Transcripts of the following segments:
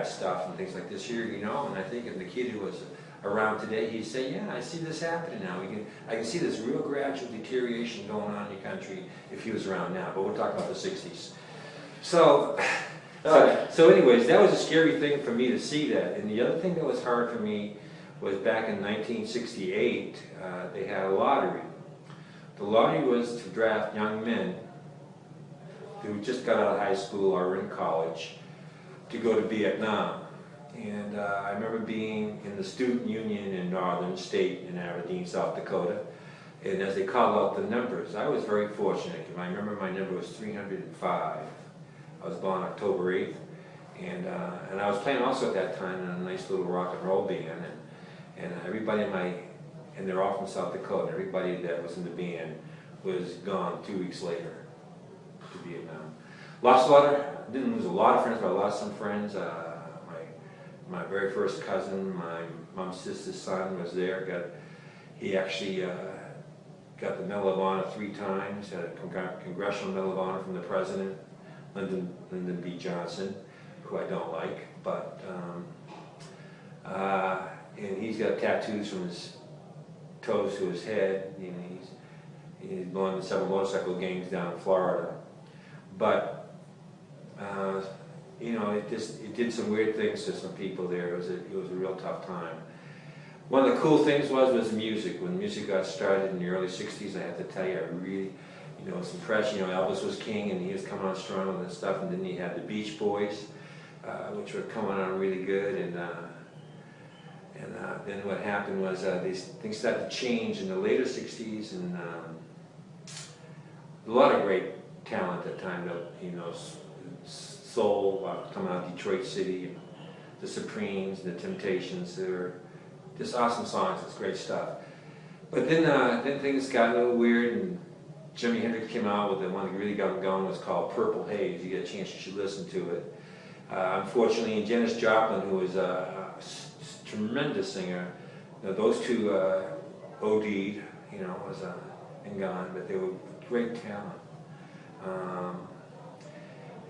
bad stuff and things like this here, you know. And I think if the kid who was around today, he'd say, yeah, I see this happening now. I can see this real gradual deterioration going on in your country if he was around now. But we're talking about the 60s. So anyways, that was a scary thing for me to see that. And the other thing that was hard for me was back in 1968, they had a lottery. The lottery was to draft young men who just got out of high school or were in college to go to Vietnam. And I remember being in the student union in Northern State in Aberdeen, South Dakota. And as they called out the numbers, I was very fortunate. I remember my number was 305. I was born October 8th. And I was playing also at that time in a nice little rock and roll band. And everybody and they're all from South Dakota. Everybody that was in the band was gone 2 weeks later to Vietnam. Didn't lose a lot of friends, but I lost some friends. My very first cousin, my mom's sister's son, was there. He actually got the Medal of Honor 3 times. Had a Congressional Medal of Honor from the President, Lyndon B. Johnson, who I don't like, but and he's got tattoos from his toes to his head. You know, he's belonged to several motorcycle gangs down in Florida, but you know, it did some weird things to some people there. It was a real tough time. One of the cool things was music. When music got started in the early 60s, I have to tell you, I really, you know, was impressed. You know, Elvis was king and he was coming on strong with this stuff, and then you had the Beach Boys, which were coming on really good, and then what happened was these things started to change in the later 60s, and a lot of great talent at the time, you know, soul coming out of Detroit City, and the Supremes, the Temptations. They were just awesome songs. It's great stuff. But then things got a little weird, and Jimi Hendrix came out with the one that really got him going. Was called Purple Haze. You get a chance, you should listen to it. Unfortunately, Janis Joplin, who was a tremendous singer, you know, those two OD'd, you know, and gone, but they were great talent.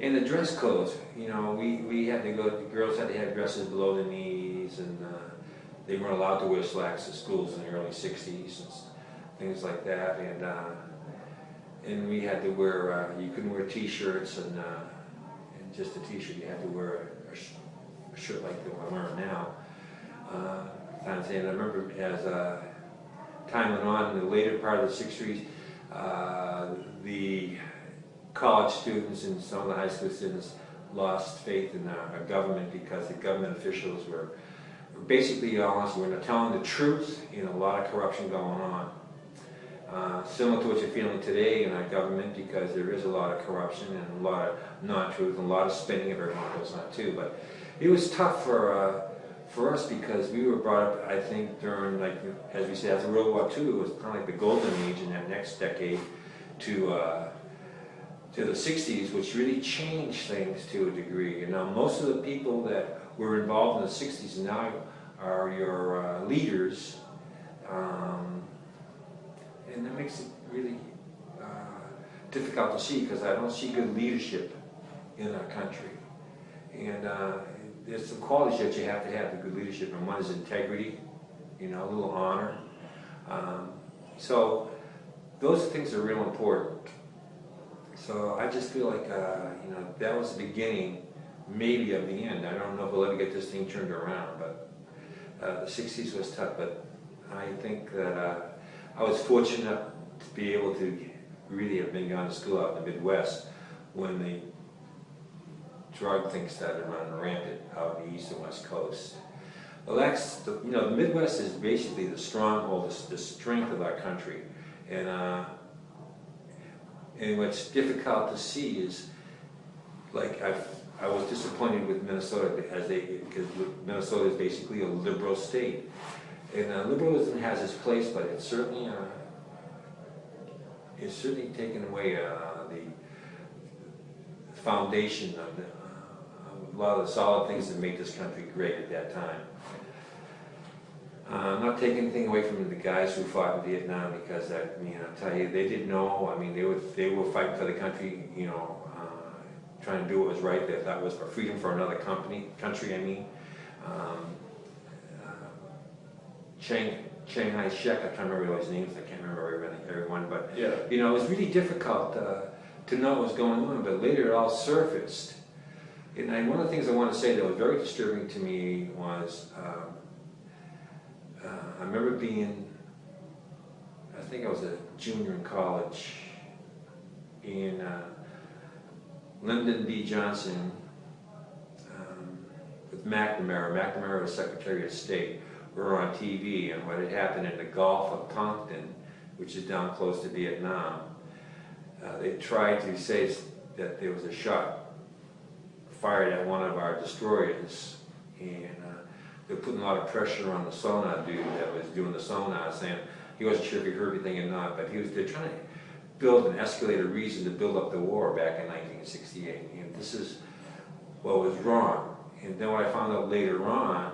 And the dress codes, you know, we had to go, the girls had to have dresses below the knees, and they weren't allowed to wear slacks at schools in the early 60s and things like that. And we had to wear, you couldn't wear t-shirts and just a t-shirt. You had to wear a shirt like the one I'm wearing now. And I remember as time went on in the later part of the 60s, the college students and some of the high school students lost faith in our government, because the government officials were basically, honestly, were not telling the truth, and a lot of corruption going on. Similar to what you're feeling today in our government, because there is a lot of corruption and a lot of non-truth and a lot of spinning of everyone goes on too. But it was tough for us, because we were brought up, I think, during, like, as we said, after World War II, it was kind of like the golden age in that next decade to the 60s, which really changed things to a degree. You know, most of the people that were involved in the 60s now are your leaders, and that makes it really difficult to see, because I don't see good leadership in our country. And there's some qualities that you have to have, the good leadership, and one is integrity, you know, a little honor. So those things are real important. So I just feel like, you know, that was the beginning, maybe, of the end. I don't know if we'll ever get this thing turned around, but the 60s was tough. But I think that I was fortunate enough to be able to really have been gone to school out in the Midwest when the drug thing started running rampant out in the East and West Coast. Well, that's, you know, the Midwest is basically the stronghold, the strength of our country. And what's difficult to see is, like, I was disappointed with Minnesota, because Minnesota is basically a liberal state, and liberalism has its place, but it's certainly taken away the foundation of a lot of the solid things that made this country great at that time. I'm not taking anything away from the guys who fought in Vietnam, because I mean, I'll tell you, they didn't know. I mean, they were fighting for the country, you know, trying to do what was right. They thought was for freedom for another country. I mean, um, Shanghai Shek. I can't remember all his names. I can't remember everyone, but Yeah. you know, it was really difficult to know what was going on. But later, it all surfaced. And one of the things I want to say that was very disturbing to me was I remember being, I think I was a junior in college, and Lyndon B. Johnson with McNamara. McNamara was Secretary of State. We were on TV, and what had happened in the Gulf of Tonkin, which is down close to Vietnam, they tried to say that there was a shot fired at one of our destroyers, and they were putting a lot of pressure on the sonar dude that was doing the sonar, saying he wasn't sure if he heard anything or not, but they're trying to build and escalate a reason to build up the war back in 1968, and this is what was wrong. And then what I found out later on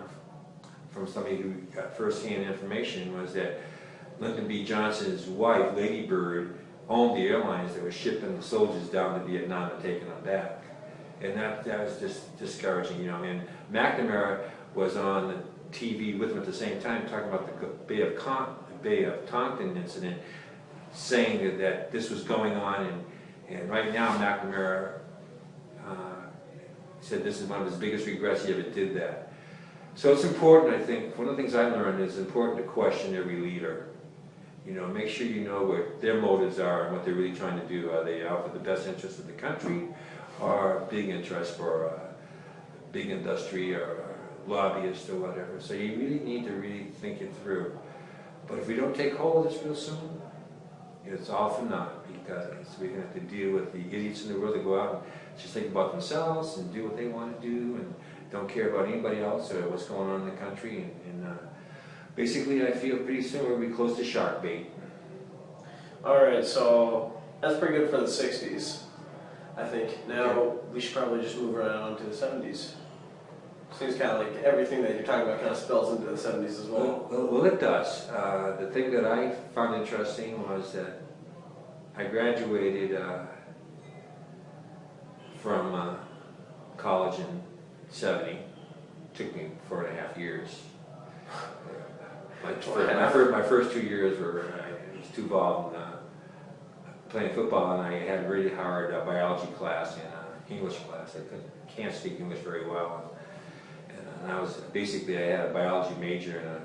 from somebody who got first-hand information was that Lyndon B. Johnson's wife, Lady Bird, owned the airlines that were shipping the soldiers down to Vietnam and taking them back. And that was just discouraging, you know. And McNamara was on the TV with him at the same time talking about the Bay of Tonkin incident, saying that this was going on, and right now McNamara said this is one of his biggest regrets he ever did that. So it's important, I think, one of the things I learned is it's important to question every leader. You know, make sure you know what their motives are and what they're really trying to do. Are they out for the best interest of the country, or big interest for big industry or lobbyists or whatever? So you really need to really think it through. But if we don't take hold of this real soon, it's all for naught, because we're going to have to deal with the idiots in the world that go out and just think about themselves and do what they want to do and don't care about anybody else or what's going on in the country. And basically, I feel pretty soon we'll be close to shark bait. All right, so that's pretty good for the 60s, I think. Now we should probably just move right on to the 70s. Seems kind of like everything that you're talking about kind of spells into the 70s as well. Well, it does. The thing that I found interesting was that I graduated from college in '70. Took me 4.5 years. My first 2 years were I was too involved in playing football, and I had a really hard biology class and English class. I can't speak English very well. And I was basically, I had a biology major and a